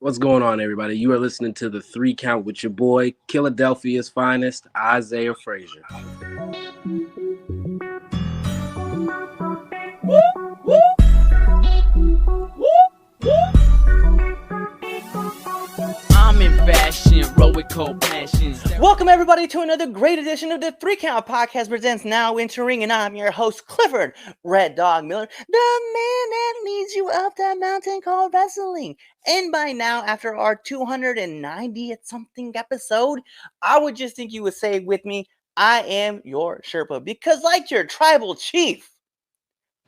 What's going on, everybody? You are listening to the 3 Count with your boy, Philadelphia's finest, Isaiah Fraizer. I'm in fashion, roll with cold passion. Welcome everybody to another great edition of the 3 Count Podcast presents Now Entering, and I'm your host, Clifford Red Dog Miller, the man that leads you up that mountain called wrestling. And by now, after our 290th something episode, I would just think you would say with me, I am your Sherpa, because like your tribal chief,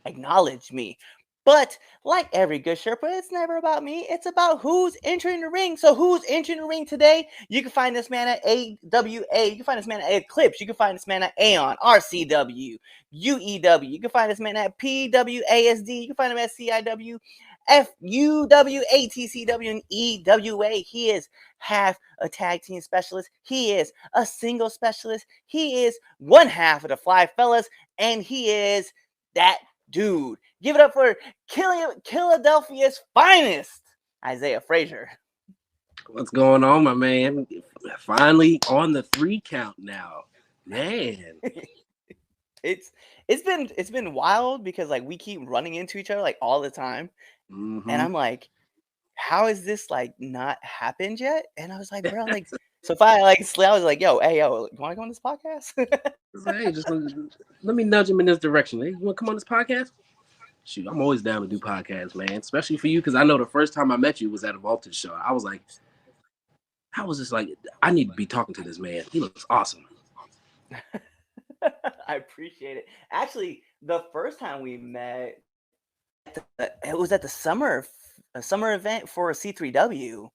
acknowledge me. But like every good Sherpa, it's never about me. It's about who's entering the ring. So who's entering the ring today? You can find this man at AWA. You can find this man at Eclipse. You can find this man at Aeon, RCW, UEW. You can find this man at PWASD. You can find him at CIW, FUW, ATCW, and EWA. He is half a tag team specialist. He is a single specialist. He is one half of the Fly Fellas. And he is that dude. Give it up for Philadelphia's finest, Isaiah Fraizer. What's going on, my man? Finally on the 3 Count now. Man. It's been wild because like we keep running into each other like all the time. Mm-hmm. And I'm like, how is this like not happened yet? And I was like, bro, like so if I like I was like, yo, you want to go on this podcast? Hey, just let me nudge him in this direction. Hey, you want to come on this podcast? Shoot, I'm always down to do podcasts, man. Especially for you, because I know the first time I met you was at a Voltage show. I was just like, I need to be talking to this man. He looks awesome. I appreciate it. Actually, the first time we met, it was at the summer event for C3W.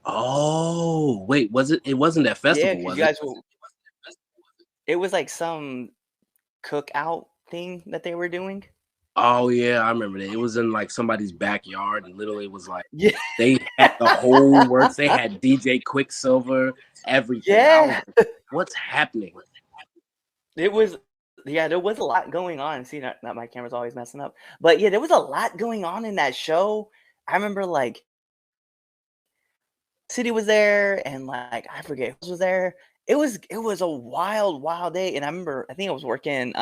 Oh, wait, was it? It wasn't that festival, was it? It was like some cookout thing that they were doing. Oh yeah, I remember that. It was in like somebody's backyard, and literally it was like they had the whole works. They had DJ Quicksilver, everything. Yeah, like, what's happening? There was a lot going on. See, not my camera's always messing up, but yeah, there was a lot going on in that show. I remember like City was there, and like I forget who was there. It was a wild day, and I think I was working.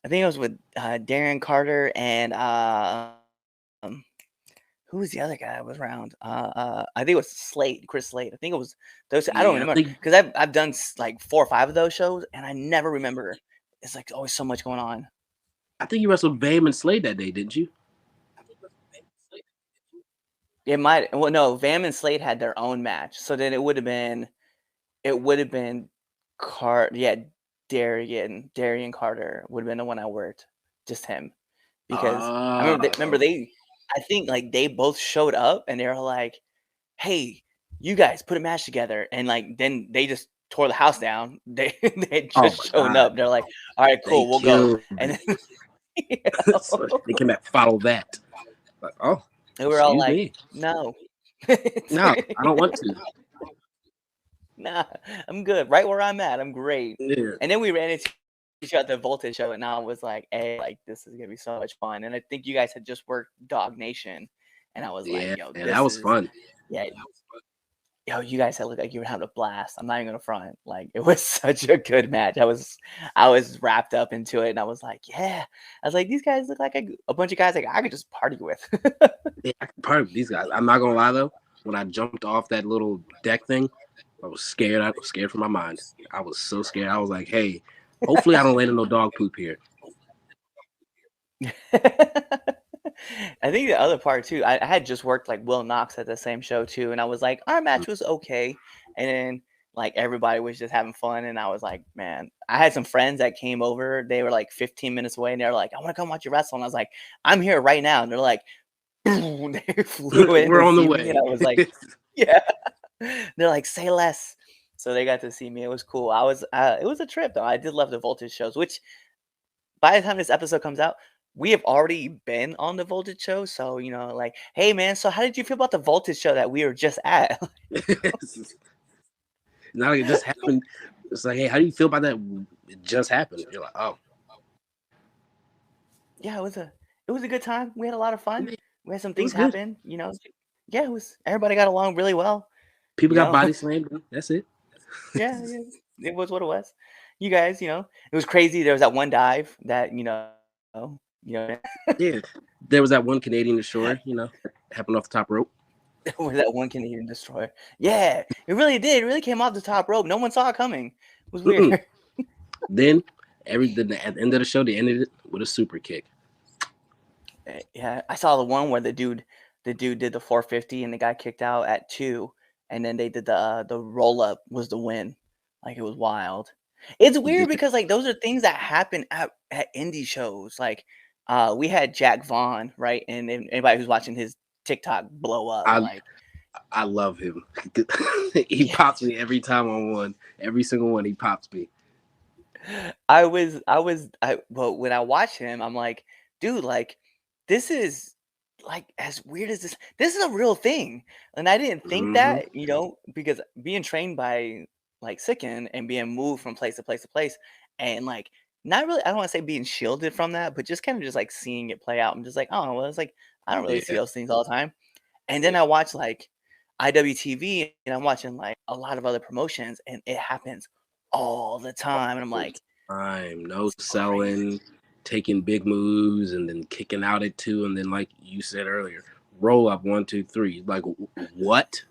I think it was with Darren Carter and who was the other guy that was around? I think it was Chris Slade. I think it was those. I don't remember because I've done like 4 or 5 of those shows, and I never remember. It's like always so much going on. I think you wrestled Vam and Slade that day, didn't you? It might. Well, no, Vam and Slade had their own match, so then it would have been Darian Carter would have been the one I worked, just him, because I remember I think like they both showed up and they were like, "Hey, you guys put a match together," and like then they just tore the house down. They just showed up. They're like, "All right, cool, we'll go." And then, they came back, follow that. Like, oh, they were all like, me. "No, no, I don't want to." Nah, I'm good. Right where I'm at, I'm great. Yeah. And then we ran into each other at the Voltage show, and I was like, "Hey, like this is gonna be so much fun." And I think you guys had just worked Dog Nation, and I was like, "Yo, that was fun." Yeah, yo, you guys had looked like you were having a blast. I'm not even gonna front. Like it was such a good match. I was wrapped up into it, and I was like, "Yeah." I was like, "These guys look like a bunch of guys like I could just party with." Yeah, I could party with these guys. I'm not gonna lie though. When I jumped off that little deck thing, I was scared. I was scared for my mind. I was so scared. I was like, hey, hopefully I don't land in no dog poop here. I think the other part too, I had just worked like Will Knox at the same show too, and I was like, our match was okay. And then like everybody was just having fun, and I was like, man, I had some friends that came over. They were like 15 minutes away, and they were like, I want to come watch you wrestle. And I was like, I'm here right now. And they're like, boom, they flew in. We're on the way. And I was like, yeah. They're like, say less. So they got to see me. It was cool. It was a trip though. I did love the Voltage shows, which by the time this episode comes out, we have already been on the Voltage show. So, you know, like, hey man, so how did you feel about the Voltage show that we were just at? Not like it just happened. It's like, hey, how do you feel about that? It just happened. You're like, oh. Yeah, it was a good time. We had a lot of fun. we had some It was things good. happen. Yeah, it was. Everybody got along really well. People You got know, body slammed. That's it. yeah, it was what it was. You guys, it was crazy. There was that one dive that Yeah. There was that one Canadian destroyer, that happened off the top rope. or that one Canadian destroyer. Yeah, it really did. It really came off the top rope. No one saw it coming. It was weird. Mm-mm. Then at the end of the show, they ended it with a super kick. Yeah, I saw the one where the dude did the 450 and the guy kicked out at 2, and then they did the roll up was the win. Like it was wild. It's weird Yeah. because like those are things that happen at indie shows. Like we had Jack Vaughn, right? And anybody who's watching his TikTok blow up, I like I love him. He yeah. pops me every time on one. Every single one, he pops me. But when I watch him, I'm like, dude, like, this is like as weird as this is a real thing. And I didn't think Hmm. that, because being trained by like Sicken and being moved from place to place to place, and like not really, I don't want to say being shielded from that, but just kind of just like seeing it play out. I'm just like, oh, well, it's like I don't really see Yeah. those things all the time. And then Yeah. I watch like IWTV and I'm watching like a lot of other promotions, and it happens all the time. And I'm All like, the time. No it's selling, crazy. taking big moves, and then kicking out at two, and then like you said earlier, roll up 1, 2, 3. Like what?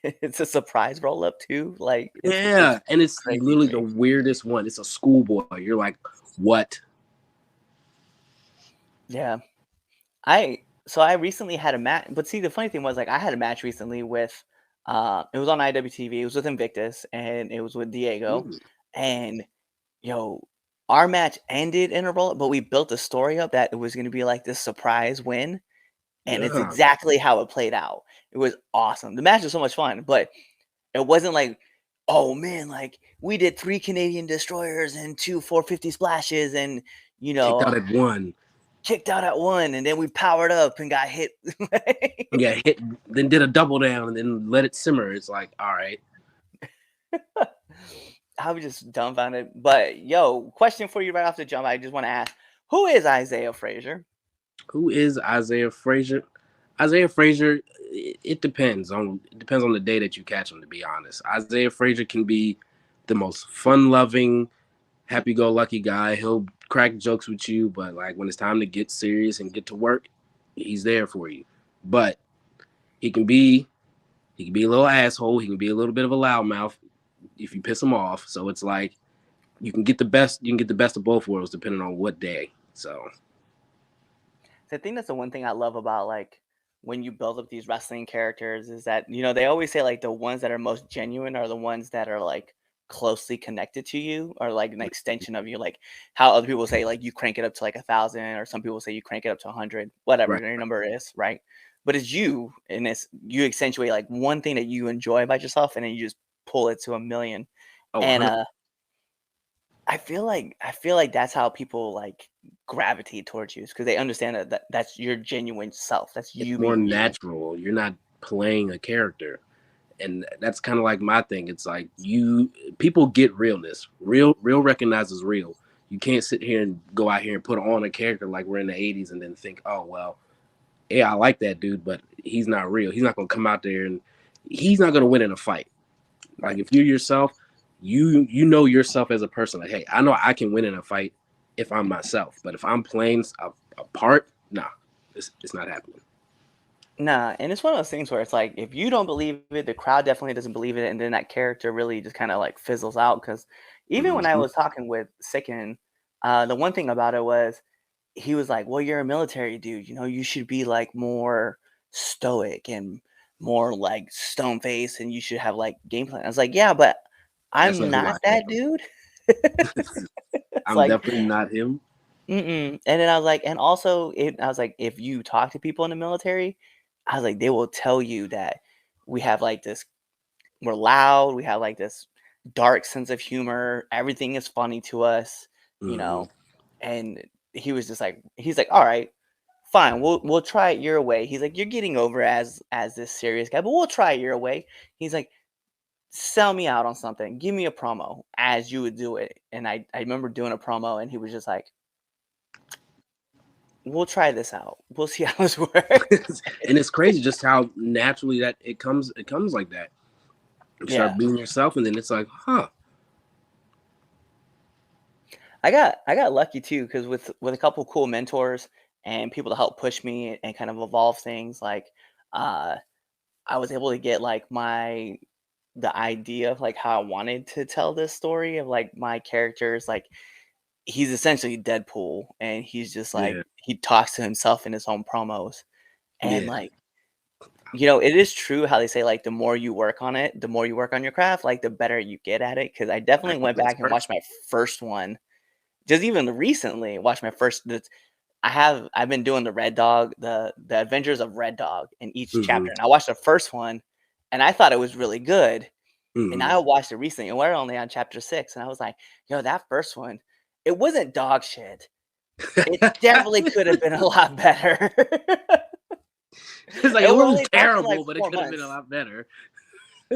It's a surprise roll up too. Like it's Yeah, and it's crazy to literally the me. weirdest one. It's a schoolboy. You're like, what? Yeah. I recently had a match, but see the funny thing was like I had a match recently with it was on IWTV, it was with Invictus and it was with Diego. Mm, And yo, our match ended in a roll up, but we built a story up that it was gonna be like this surprise win. And it's yeah, exactly how it played out. It was awesome. The match was so much fun, but it wasn't like, oh man, like we did 3 Canadian destroyers and 2 450 splashes and you kicked know out at one. kicked out at 1 and then we powered up and got hit. Yeah, hit, then did a double down, and then let it simmer. It's like, all right, I was just dumbfounded. But yo, question for you right off the jump. I just want to ask, who is Isaiah Frazier? who is Isaiah Frazier? Isaiah Frazier, it depends on the day that you catch him. To be honest, Isaiah Frazier can be the most fun-loving, happy-go-lucky guy. He'll crack jokes with you, but like when it's time to get serious and get to work, he's there for you. But he can be he can be a little asshole. He can be a little bit of a loudmouth if you piss him off. So it's like you can get the best of both worlds depending on what day. So So I think that's the one thing I love about like when you build up these wrestling characters is that they always say like the ones that are most genuine are the ones that are like closely connected to you or like an extension of you, like how other people say like you crank it up to like 1,000 or some people say you crank it up to 100, whatever right. your number is, right? But it's you, and it's you accentuate like one thing that you enjoy about yourself and then you just pull it to a million. Oh, And 100. I feel like that's how people like gravitate towards you because they understand that's your genuine self. That's It's you more being you. natural. You're not playing a character. And that's kind of like my thing. It's like people get realness. Real recognizes real. You can't sit here and go out here and put on a character like we're in the 80s and then think, oh well, yeah, I like that dude, but he's not real. He's not gonna come out there and he's not gonna win in a fight. Like Right. if you're yourself, you know yourself as a person. Like, hey, I know I can win in a fight if I'm myself. But if I'm playing a part, nah, it's not happening. Nah, and it's one of those things where it's like if you don't believe it, the crowd definitely doesn't believe it, and then that character really just kind of like fizzles out. Because even when I Hmm. was talking with Sicken, the one thing about it was he was like, "Well, you're a military dude. You should be like more stoic and more like stone face, and you should have like game plan." I was like, "Yeah, but That's I'm not who not I that am. dude." It's I'm like, definitely not him. mm-mm. And then I was like, and also, I was like, if you talk to people in the military, I was like, they will tell you that we have like this, we're loud, we have like this dark sense of humor, everything is funny to us, you Hmm. know. And he was just like, he's like, all right, fine, we'll try it your way. He's like, you're getting over as this serious guy, but we'll try it your way. He's like, sell me out on something, give me a promo as you would do it. And I remember doing a promo, and he was just like, we'll try this out. We'll see how this works. And it's crazy just how naturally that it comes like that. You Yeah. start being yourself, and then it's like, huh. I got lucky too, because with a couple cool mentors and people to help push me and kind of evolve things, like uh I was able to get like the idea of like how I wanted to tell this story of like my characters. Like, he's essentially Deadpool, and he's just like Yeah, he talks to himself in his own promos. And yeah. like, it is true how they say like the more you work on it, the more you work on your craft, like the better you get at it. Because I I definitely think went that's back and watched perfect. my first one just even recently. Watched my first. I've been doing the Red Dog, the Adventures of Red Dog in each Hmm. chapter, and I watched the first one, and I thought it was really good. And Hmm. I watched it recently, and we're only on chapter 6, and I was like, "Yo, that first one, it wasn't dog shit. It definitely could have been a lot better." It's like And it we're wasn't only talking like terrible, but it 4 could have been a months. lot better.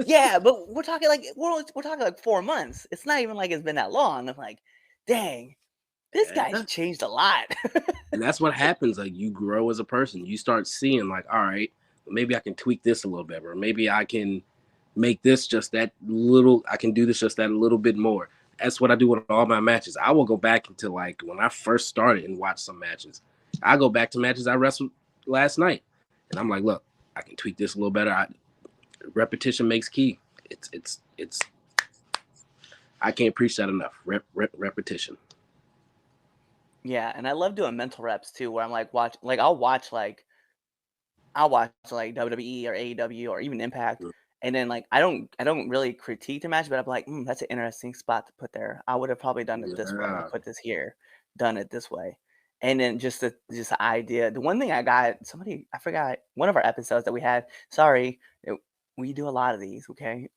Yeah, but we're talking like 4 months. It's not even like it's been that long. I'm like, "Dang, this guy's Yeah. changed a lot." And that's what happens. Like you grow as a person. You start seeing like, all right, maybe I can tweak this a little bit, or maybe I can make this just that little. I can do this just that a little bit more. That's what I do with all my matches. I will go back into like when I first started and watch some matches. I go back to matches I wrestled last night, and I'm like, look, I can tweak this a little better. Repetition makes key. It's. I can't preach that enough. Repetition. Yeah, and I love doing mental reps too, where I'm like I'll watch like WWE or AEW or even Impact, and then like I don't really critique the match, but I'm like, that's an interesting spot to put there. I would have probably done it this way, Yeah. put this here, done it this way, and then just the idea. The one thing I got somebody I forgot one of our episodes that we had. Sorry, we do a lot of these. Okay,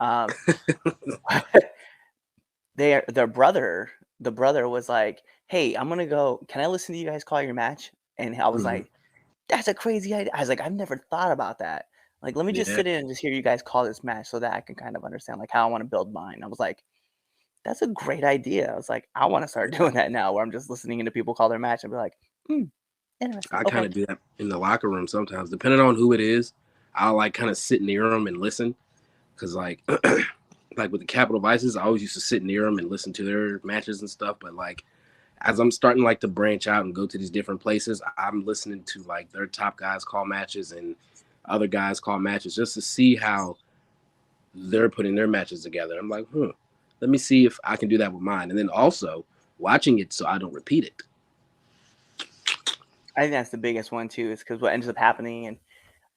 their brother, the brother was like, "Hey, I'm gonna go. Can I listen to you guys call your match?" And I was Mhm. like, "That's a crazy idea." I was like, "I've never thought about that. Like, let me just Yeah. sit in and just hear you guys call this match so that I can kind of understand like how I want to build mine." I was like, "That's a great idea." I was like, "I want to start doing that now, where I'm just listening into people call their match and be like, hmm, interesting. I kind Okay, of do that in the locker room sometimes, depending on who it is. I'll like kind of sit near them and listen, because like, like with the Capital Vices, I always used to sit near them and listen to their matches and stuff. But like, as I'm starting like to branch out and go to these different places, I'm listening to like their top guys call matches and other guys call matches just to see how they're putting their matches together. I'm like, let me see if I can do that with mine, and then also watching it so I don't repeat it. I think that's the biggest one too, is because what ends up happening, and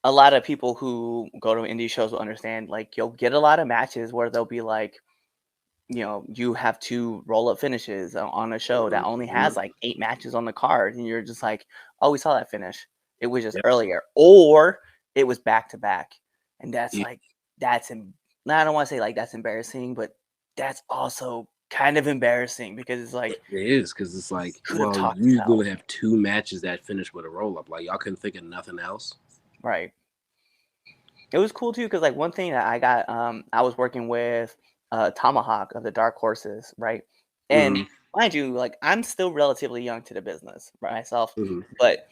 a lot of people who go to indie shows will understand. Like, you'll get a lot of matches where they'll be like, you have 2 roll-up finishes on a show that only has, Mhm. like, 8 matches on the card, and you're just like, "Oh, we saw that finish. It was just Yep. earlier." Or it was back to back, and that's Yeah, like that's em I don't wanna say, like, that's embarrassing, but that's also kind of embarrassing because it's like, it is because it's you like, could have well, talked this you out. gonna have 2 matches that finish with a roll up. Like y'all couldn't think of nothing else. Right. It was cool too, because like, one thing that I got, I was working with, Tomahawk of the Dark Horses, right? And Hmm. mind you, like, I'm still relatively young to the business, right, myself, Hmm. but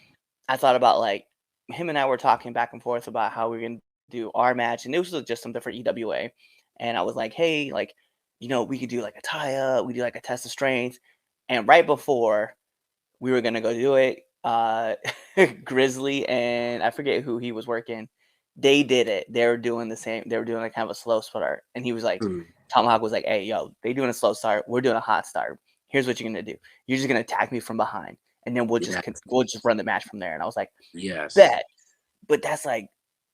I thought about, like, him and I were talking back and forth about how we're gonna do our match, and it was just something for EWA. And I was like, "Hey, like, we could do like a tie-up, we do like a test of strength." And right before we were gonna go do it, Grizzly and I forget who he was working, they did it. They were doing the same. They were doing like kind of a slow start, and he was like, Hmm. Tomahawk was like, "Hey, yo, they doing a slow start. We're doing a hot start. Here's what you're gonna do. You're just gonna attack me from behind, and then Yeah. we'll just run the match from there." And I was like, Yes. "Bet." But that's like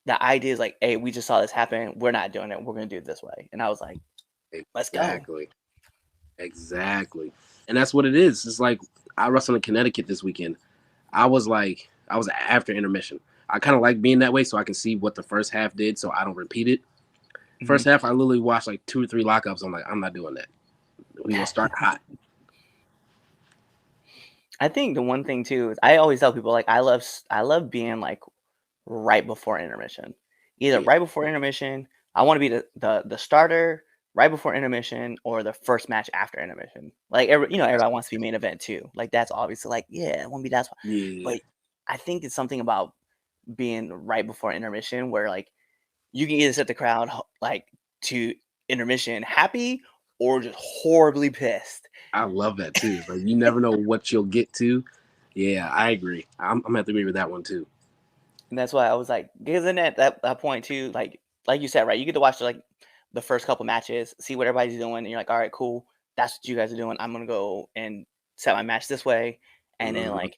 the idea is like, "Hey, we just saw this happen. We're not doing it. We're gonna do it this way." And I was like, "Let's go." Exactly. Exactly. And that's what it is. It's like I wrestled in Connecticut this weekend. I was after intermission. I kind of like being that way so I can see what the first half did so I don't repeat it. Mhm. First half, I literally watched like 2 or 3 lockups. I'm like, I'm not doing that. We gonna start hot. I think the one thing too is I always tell people like I love being like right before intermission. Either Yeah. right before intermission, I want to be the starter right before intermission, or the first match after intermission. Like, everybody wants to be main event too. Like, that's obviously like, yeah, I want to be that. Yeah. But I think it's something about being right before intermission where like you can either set the crowd like to intermission happy or just horribly pissed. I love that too. It's like you never know what you'll get to. Yeah, I agree. I'm gonna have to agree with that one too. And that's why I was like, because then at that point too, like you said, right, you get to watch like the first couple matches, see what everybody's doing, and you're like, all right, cool, that's what you guys are doing. I'm gonna go and set my match this way, and then Mhm. like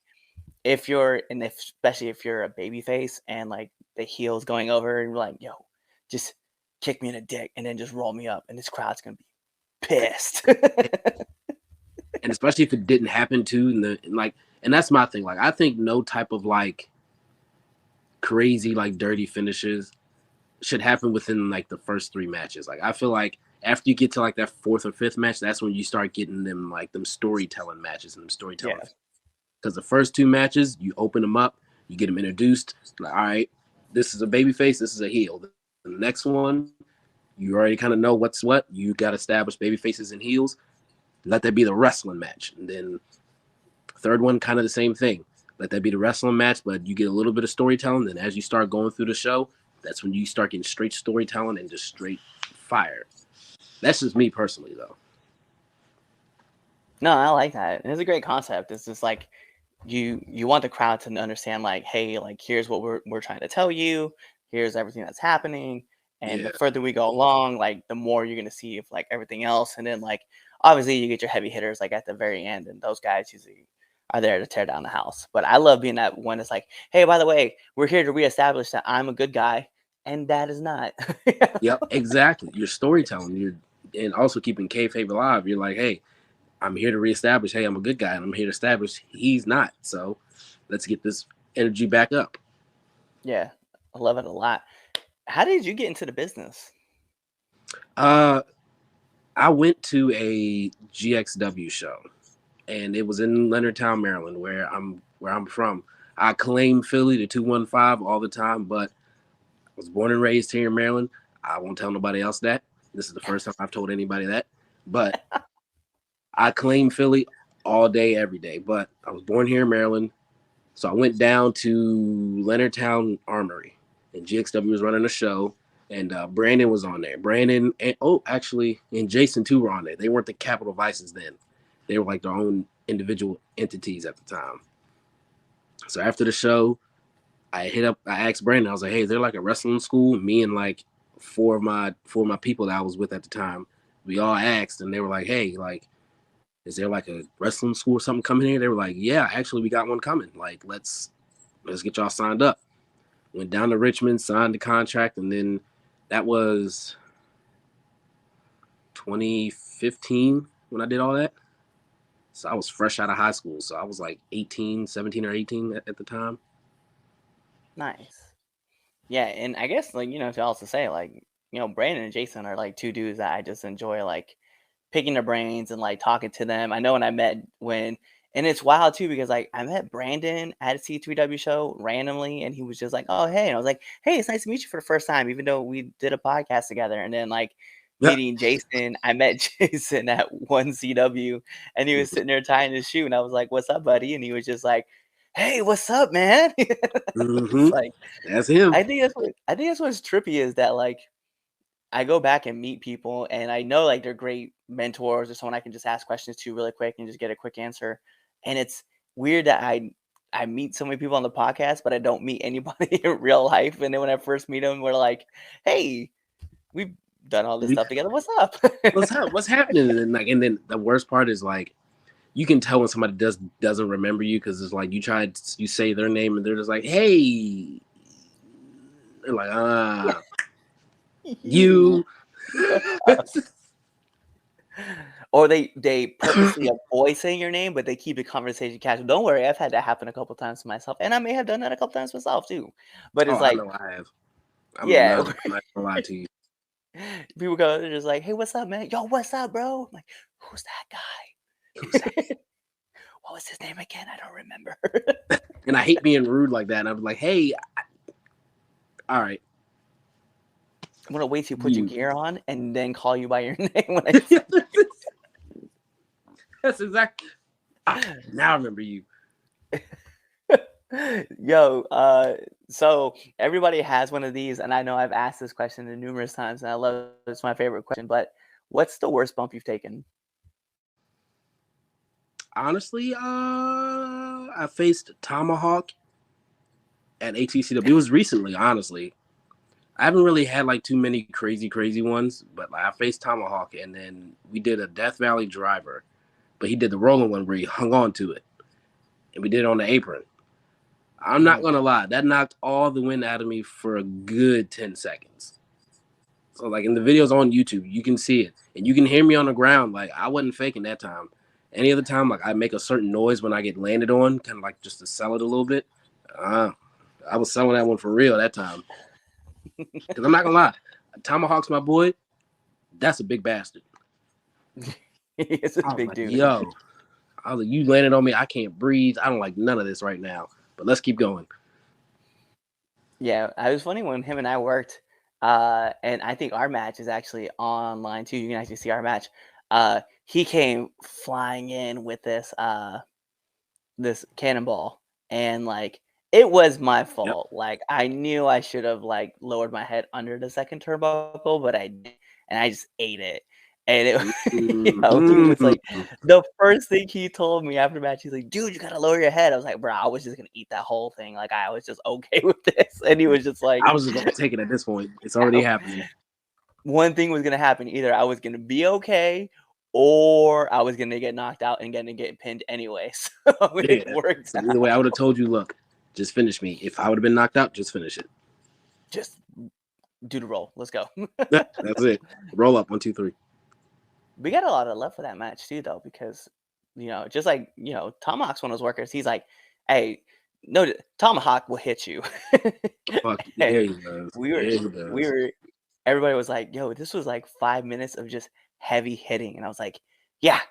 especially if you're a baby face and like the heel's going over and you're like, yo, just kick me in the dick and then just roll me up, and this crowd's gonna be pissed. And especially if it didn't happen too, and that's my thing. Like, I think no type of like crazy like dirty finishes should happen within like the first 3 matches. Like, I feel like after you get to like that 4th or 5th match, that's when you start getting them like them storytelling matches and them storytelling. Yeah. Because the first 2 matches, you open them up, you get them introduced. Like, all right, this is a baby face, this is a heel. The next one, you already kind of know what's what. You got established baby faces and heels. Let that be the wrestling match. And then 3rd one, kind of the same thing. Let that be the wrestling match, but you get a little bit of storytelling. Then as you start going through the show, that's when you start getting straight storytelling and just straight fire. That's just me personally, though. No, I like that. It's a great concept. It's just like you want the crowd to understand, like, hey, like here's what we're trying to tell you. Here's everything that's happening. And Yeah. the further we go along, like the more you're gonna see of like everything else. And then like obviously you get your heavy hitters like at the very end, and those guys usually are there to tear down the house. But I love being that one that's like, hey, by the way, we're here to reestablish that I'm a good guy, and that is not. Yep, exactly. You're storytelling. And also keeping kayfabe alive. You're like, hey, I'm here to reestablish, hey, I'm a good guy, and I'm here to establish he's not. So let's get this energy back up. Yeah, I love it a lot. How did you get into the business? I went to a GXW show, and it was in Leonardtown, Maryland, where I'm from. I claim Philly to 215 all the time, but I was born and raised here in Maryland. I won't tell nobody else that. This is the first time I've told anybody that. But I claim Philly all day, every day. But I was born here in Maryland. So I went down to Leonardtown Armory, and GXW was running a show, and Brandon was on there. Brandon and Jason too were on there. They weren't the Capital Vices then. They were like their own individual entities at the time. So after the show, I asked Brandon, I was like, hey, is there like a wrestling school? Me and like four of my people that I was with at the time, we all asked, and they were like, hey, like, is there like a wrestling school or something coming here? They were like, yeah, actually we got one coming. Like, let's get y'all signed up. Went down to Richmond, signed the contract, and then that was 2015 when I did all that. So I was fresh out of high school. So I was like 17 or 18 at the time. Nice. Yeah, and I guess like to also say like Brandon and Jason are like 2 dudes that I just enjoy like picking their brains and like talking to them. I know and it's wild too because like I met Brandon at a C3W show randomly, and he was just like, oh hey, and I was like, hey, it's nice to meet you for the first time, even though we did a podcast together. And then like meeting Jason, I met Jason at 1CW, and he was sitting there tying his shoe, and I was like, what's up, buddy? And he was just like, hey, what's up, man? It's like, that's him. I think that's what's trippy is that like I go back and meet people, and I know like they're great mentors or someone I can just ask questions to really quick and just get a quick answer. And it's weird that I meet so many people on the podcast, but I don't meet anybody in real life. And then when I first meet them, we're like, hey, we've done all this stuff together. What's up? What's happening? And then the worst part is like you can tell when somebody doesn't remember you because it's like you say their name and they're just like, hey, they're like, you. Or they purposely avoid saying your name, but they keep the conversation casual. Don't worry, I've had that happen a couple times to myself, and I may have done that a couple times myself too. But it's like, I know I have. I'm not gonna lie to you. People go, they're just like, hey, what's up, man? Yo, what's up, bro? I'm like, who's that guy? Who's that? What was his name again? I don't remember. And I hate being rude like that. And I'm like, hey, all right. I'm gonna wait till you put your gear on and then call you by your name when I That's exactly. Now I remember you. Yo, so everybody has one of these, and I know I've asked this question numerous times, and I love it. It's my favorite question. But what's the worst bump you've taken? Honestly, I faced Tomahawk at ATCW. It was recently, honestly. I haven't really had like too many crazy ones, but like, I faced Tomahawk, and then we did a Death Valley driver, but he did the rolling one where he hung on to it, and we did it on the apron. I'm not gonna lie, that knocked all the wind out of me for a good 10 seconds. So like in the videos on YouTube, you can see it, and you can hear me on the ground. Like I wasn't faking that time. Any other time, like I make a certain noise when I get landed on, kind of like just to sell it a little bit. I was selling that one for real that time. Because I'm not gonna lie, Tomahawk's my boy. That's a big bastard. It's a big like, dude. Yo, I was like, you landed on me. I can't breathe. I don't like none of this right now. But let's keep going. Yeah, it was funny when him and I worked, and I think our match is actually online too. You can actually see our match. He came flying in with this cannonball, and like it was my fault. Yep. Like I knew I should have like lowered my head under the second turnbuckle, but I didn't, and I just ate it. And it, he was like, the first thing he told me after match, he's like, dude, you gotta lower your head. I was like, bro, I was just gonna eat that whole thing. Like, I was just okay with this. And he was just like, I was just gonna take it at this point. It's already happening. One thing was gonna happen. Either I was gonna be okay, or I was gonna get knocked out and gonna get pinned anyway. So it worked. So either way, I would have told you, look, just finish me. If I would have been knocked out, just finish it. Just do the roll. Let's go. That's it. Roll up. 1, 2, 3. We got a lot of love for that match too, though, because just like Tomahawk's one of those workers. He's like, "Hey, no, Tomahawk will hit you." Fuck yeah, he does. We were. Everybody was like, "Yo, this was like 5 minutes of just heavy hitting," and I was like, "Yeah,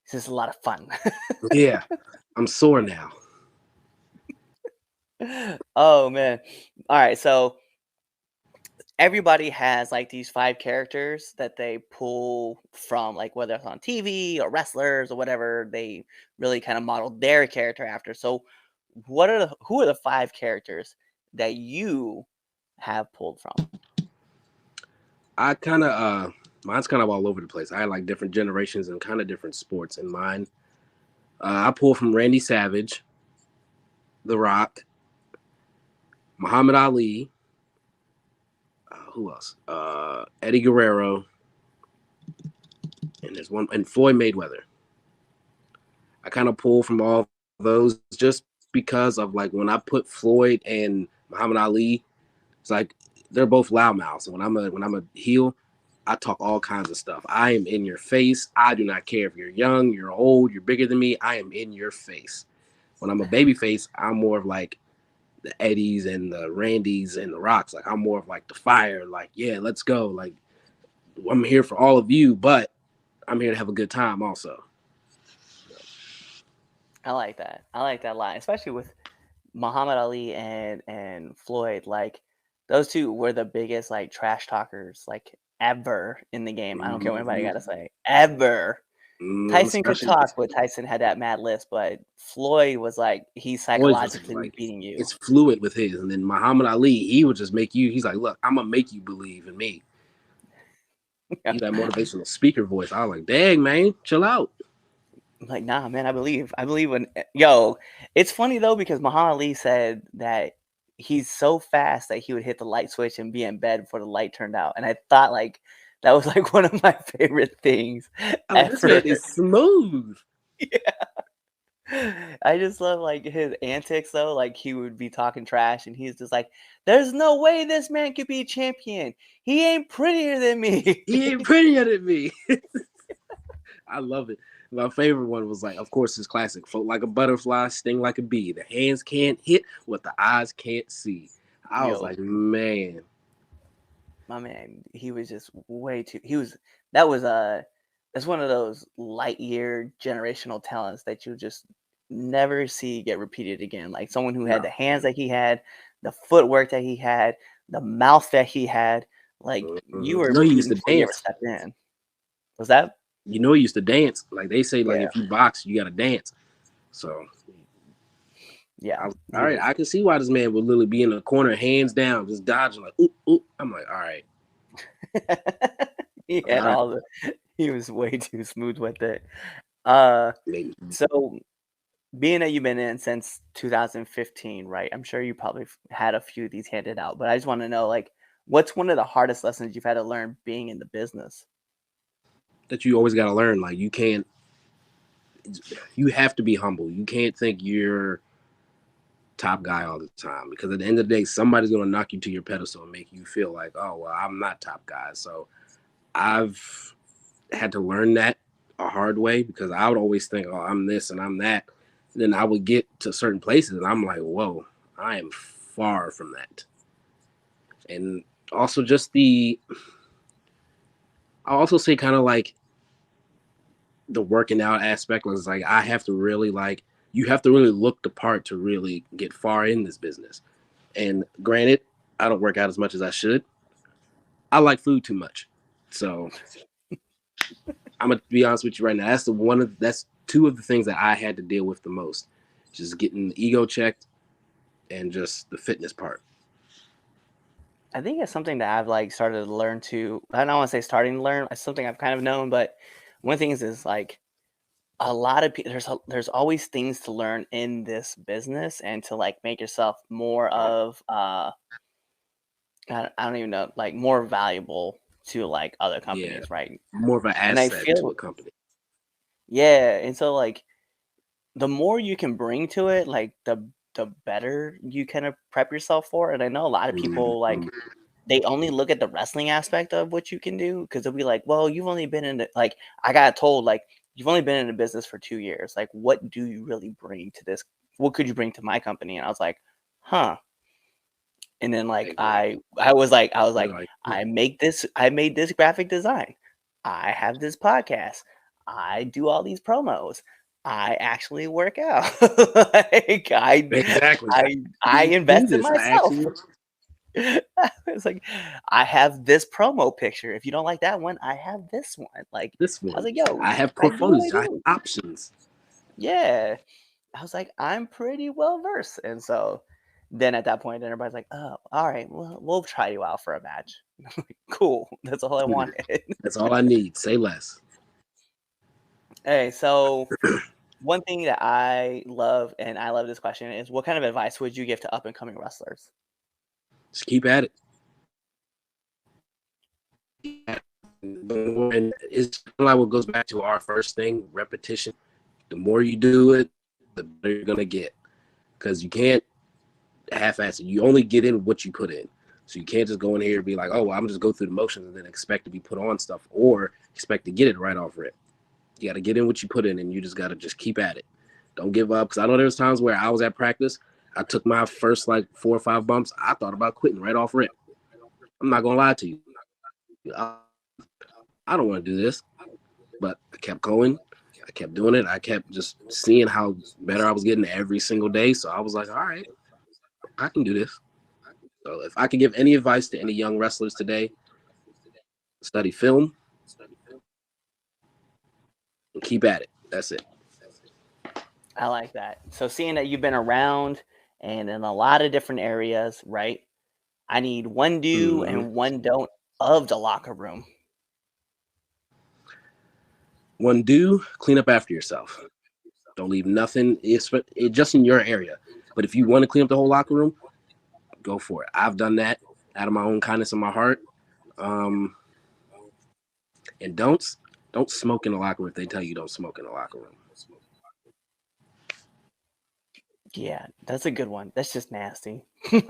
this is a lot of fun." Yeah, I'm sore now. Oh man! All right, so everybody has like these 5 characters that they pull from, like whether it's on TV or wrestlers or whatever, they really kind of model their character after. So who are the 5 characters that you have pulled from? I kind of mine's kind of all over the place. I had like different generations and kind of different sports in mine. I pull from Randy Savage, The Rock, Muhammad Ali, who else? Eddie Guerrero, and there's one, and Floyd Mayweather. I kind of pull from all those just because of like when I put Floyd and Muhammad Ali, it's like they're both loudmouths. And when I'm a heel, I talk all kinds of stuff. I am in your face. I do not care if you're young, you're old, you're bigger than me. I am in your face. When I'm a baby face, I'm more of like the Eddies and the Randys and the Rocks. Like I'm more of like the fire. Like, yeah, let's go. Like I'm here for all of you, but I'm here to have a good time also. I like that. I like that a lot, especially with Muhammad Ali and Floyd. Like those two were the biggest like trash talkers like ever in the game. I don't care what anybody got to say. Ever. Tyson could talk, but Tyson had that mad list. But Floyd was like, he's psychologically like, beating you. It's fluid with his. And then Muhammad Ali, he would just make you, he's like, look, I'm going to make you believe in me. He's that motivational speaker voice. I was like, dang, man, chill out. I'm like, nah, man, I believe when, it's funny though, because Muhammad Ali said that he's so fast that he would hit the light switch and be in bed before the light turned out. And I thought like, that was like one of my favorite things. This man is smooth. Yeah. I just love like his antics though. Like he would be talking trash and he's just like, there's no way this man could be a champion. He ain't prettier than me. He ain't prettier than me. I love it. My favorite one was like, of course, his classic, float like a butterfly, sting like a bee. The hands can't hit what the eyes can't see. I was like, man. My man, he was just way too. That's one of those light year generational talents that you just never see get repeated again. Like someone who had the hands that he had, the footwork that he had, the mouth that he had. Like you were. He used to dance. In. Was that? He used to dance. Like they say, like if you box, you got to dance. So. Yeah. All right, I can see why this man would literally be in the corner, hands down, just dodging like, oop, oop. I'm like, all right. He had All right. all the. He was way too smooth with it. Maybe. So being that you've been in since 2015, right? I'm sure you probably had a few of these handed out, but I just want to know, like, what's one of the hardest lessons you've had to learn being in the business? That you always got to learn. Like, you have to be humble. You can't think you're top guy all the time, because at the end of the day, somebody's going to knock you to your pedestal and make you feel like, oh, well, I'm not top guy. So I've had to learn that a hard way, because I would always think, oh, I'm this and I'm that. And then I would get to certain places and I'm like, whoa, I am far from that. And also just I'll also say kind of like the working out aspect was like, I have to really like, you have to really look the part to really get far in this business. And granted, I don't work out as much as I should. I like food too much. So I'm gonna be honest with you right now. That's two of the things that I had to deal with the most. Just getting the ego checked and just the fitness part. I think it's something that I've like started to learn to. I don't want to say starting to learn. It's something I've kind of known, but one thing is like a lot of people. There's always things to learn in this business, and to like make yourself more of I don't even know, like more valuable to like other Yeah, companies, right? more of an And I asset to feel a company. yeah, and so like the more you can bring to it, like the better you kind of prep yourself for. And I know a lot of people like Mhm. they only look at the wrestling aspect of what you can do, because they'll be like, well, you've only been in it. Like I got told, like, you've only been in the business for 2 years. Like, what do you really bring to this? What could you bring to my company? And I was like, huh. And then like Exactly. I was You're like, like, I made this graphic design. I have this podcast. I do all these promos. I actually work out. Like exactly. I I actually do invest in this. I myself. actually It's like I have this promo picture. If you don't like that one, I have this one. Like this I was one. like, yo, I have I do what I portfolios. I have do. options. Yeah. I was like, I'm pretty well versed. And so then at that point, everybody's like, oh, all right, well, we'll try you out for a match. Cool. That's all I Cool. wanted. That's all I need. Say less. Hey, so one thing that I love, and I love this question, is what kind of advice would you give to up and coming wrestlers? Just keep at it. And it's like what goes back to our first thing, repetition. The more you do it, the better you're gonna get. Because you can't half-ass it. You only get in what you put in. So you can't just go in here and be like, oh, well, I'm just go through the motions and then expect to be put on stuff, or expect to get it right off rip. You got to get in what you put in, and you just got to just keep at it. Don't give up. Because I know there was times where I was at practice. I took my first like 4 or 5 bumps. I thought about quitting right off rip. I'm not gonna lie to you. I don't want to do this, but I kept going. I kept doing it. I kept just seeing how better I was getting every single day. So I was like, all right, I can do this. So if I could give any advice to any young wrestlers today, study film and keep at it. That's it. I like that. So seeing that you've been around and in a lot of different areas, right? I need one do Mm-hmm. and one don't of the locker room. One, do clean up after yourself. Don't leave nothing. It's just in your area. But if you want to clean up the whole locker room, go for it. I've done that out of my own kindness in my heart. And don't smoke in the locker room if they tell you don't smoke in the locker room. Yeah, that's a good one. That's just nasty. It's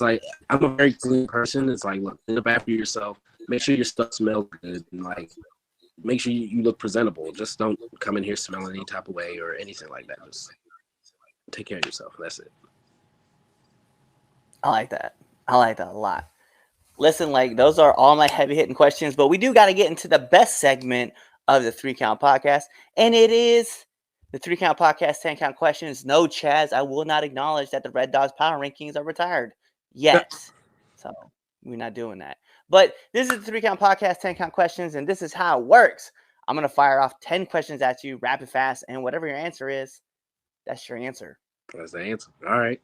like, I'm a very clean person. It's like, look, clean up after yourself. Make sure your stuff smells good, and like make sure you look presentable. Just don't come in here smelling any type of way or anything like that. Just take care of yourself. That's it. I like that. I like that a lot. Listen, like those are all my heavy hitting questions, but we do got to get into the best segment of the 3 Count Podcast, and it is the 3 Count Podcast 10 count questions. No, Chaz, I will not acknowledge that the Red Dogs power rankings are retired yet, so we're not doing that. But this is the 3 Count Podcast 10 count questions, and this is how it works. I'm gonna fire off 10 questions at you, rapid fast, and whatever your answer is, That's your answer. That's the answer. All right.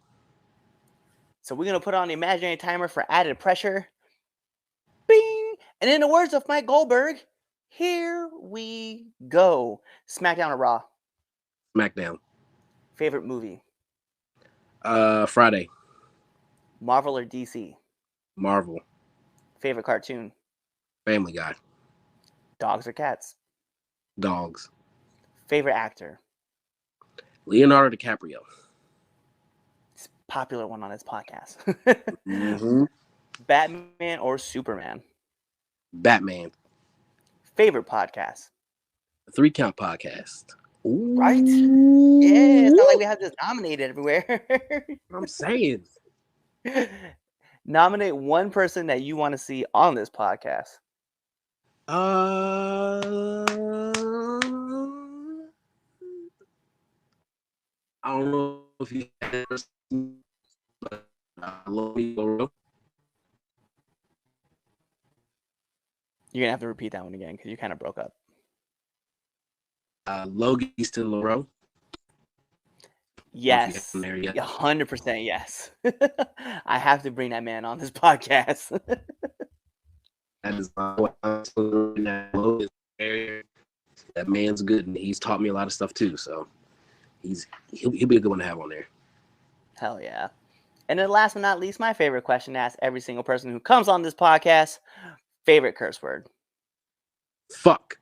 So we're going to put on the imaginary timer for added pressure. Bing! And in the words of Mike Goldberg, here we go. SmackDown or Raw? SmackDown. Favorite movie? Friday. Marvel or DC? Marvel. Favorite cartoon? Family Guy. Dogs or cats? Dogs. Favorite actor? Leonardo DiCaprio. It's a popular one on his podcast. Mm-hmm. Batman or Superman? Batman. Favorite podcast? The 3 Count Podcast. Ooh. Right? Yeah, it's not like we have this nominated everywhere. I'm saying. Nominate one person that you want to see on this podcast. I don't know if you Logan Rowe. You're going to have to repeat that one again because you kind of broke up. Logan Easton LaRoe. Yes. 100% yes. I have to bring that man on this podcast. That is that man's good, and he's taught me a lot of stuff too. So he'll be a good one to have on there. Hell yeah. And then last but not least, my favorite question to ask every single person who comes on this podcast: favorite curse word? Fuck.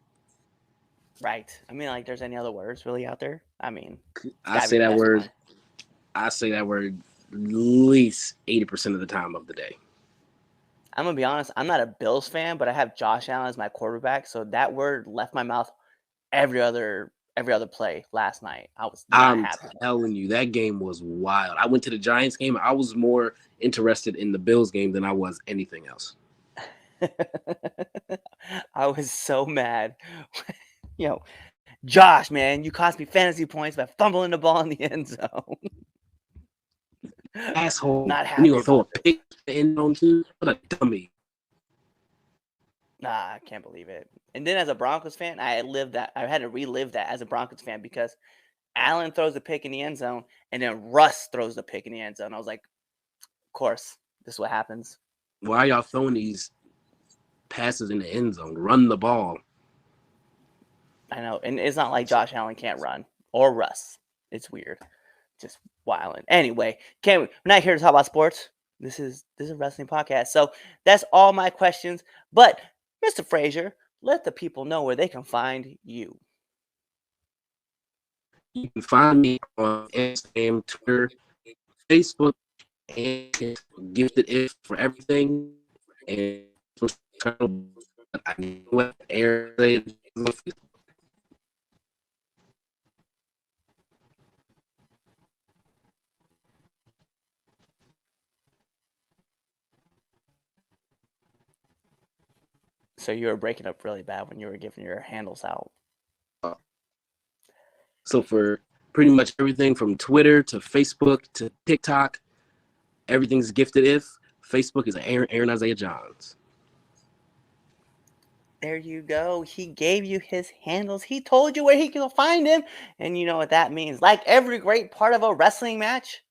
Right. I mean, like, there's any other words really out there? I mean, I say that word. I say that word at least 80% of the time of the day. I'm gonna be honest. I'm not a Bills fan, but I have Josh Allen as my quarterback, so that word left my mouth every other play last night. I was not happy. I'm telling you, that game was wild. I went to the Giants game. I was more interested in the Bills game than I was anything else. I was so mad. You know, Josh, man, you cost me fantasy points by fumbling the ball in the end zone. Asshole. Not happy. You gonna throw a pick in on too? What a dummy. Nah, I can't believe it. And then as a Broncos fan, I had to relive that as a Broncos fan because Allen throws a pick in the end zone and then Russ throws the pick in the end zone. I was like, of course, this is what happens. Why are y'all throwing these passes in the end zone? Run the ball. I know. And it's not like Josh Allen can't run or Russ. It's weird. Just wilding. Anyway, we're not here to talk about sports. This is a wrestling podcast. So that's all my questions. But Mr. Fraizer, let the people know where they can find you. You can find me on Instagram, Twitter, Facebook, and Gifted If for everything. And I need to air. So you were breaking up really bad when you were giving your handles out. So for pretty much everything from Twitter to Facebook to TikTok, everything's Gifted If. Facebook is Aaron Isaiah Johns. There you go. He gave you his handles. He told you where he can find him. And you know what that means. Like every great part of a wrestling match,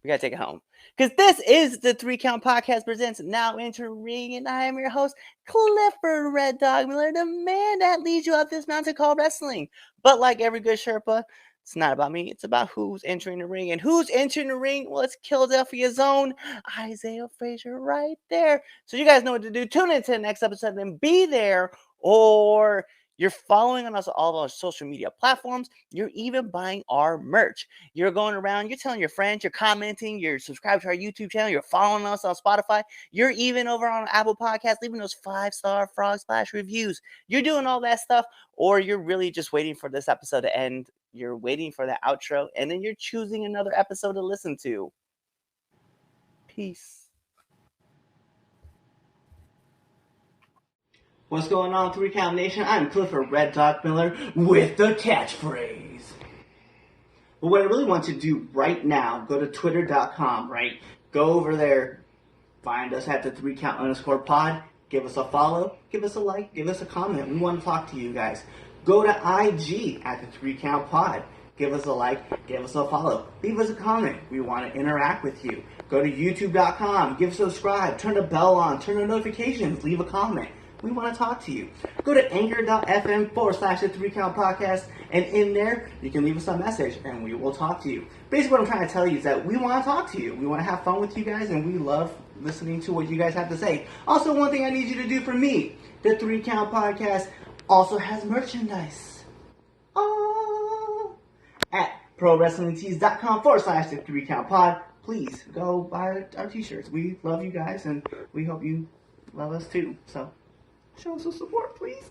we got to take it home. Because this is the 3 Count Podcast presents Now Entering, and I am your host, Clifford Red Dog Miller, the man that leads you up this mountain called wrestling. But like every good Sherpa, it's not about me. It's about who's entering the ring. And who's entering the ring? Well, it's Philadelphia's own Isaiah Fraizer right there. So you guys know what to do. Tune into the next episode and be there, or you're following on us all of our social media platforms. You're even buying our merch. You're going around, you're telling your friends, you're commenting, you're subscribed to our YouTube channel, you're following us on Spotify. You're even over on Apple Podcasts, leaving those 5-star Frog Splash reviews. You're doing all that stuff, or you're really just waiting for this episode to end. You're waiting for the outro, and then you're choosing another episode to listen to. Peace. What's going on, 3 Count Nation? I'm Clifford Red Dog Miller with the catchphrase. But what I really want you to do right now, go to twitter.com, right? Go over there, find us at the 3 Count _ pod, give us a follow, give us a like, give us a comment. We want to talk to you guys. Go to IG at the 3 Count pod. Give us a like, give us a follow, leave us a comment. We want to interact with you. Go to youtube.com, give us a subscribe, turn the bell on, turn the notifications, leave a comment. We want to talk to you. Go to anchor.fm/the 3 Count Podcast, and in there, you can leave us a message, and we will talk to you. Basically, what I'm trying to tell you is that we want to talk to you. We want to have fun with you guys, and we love listening to what you guys have to say. Also, one thing I need you to do for me, the 3 Count Podcast also has merchandise. Oh! At prowrestlingtees.com/the 3 Count Pod. Please go buy our t-shirts. We love you guys, and we hope you love us too. So, show us some support, please.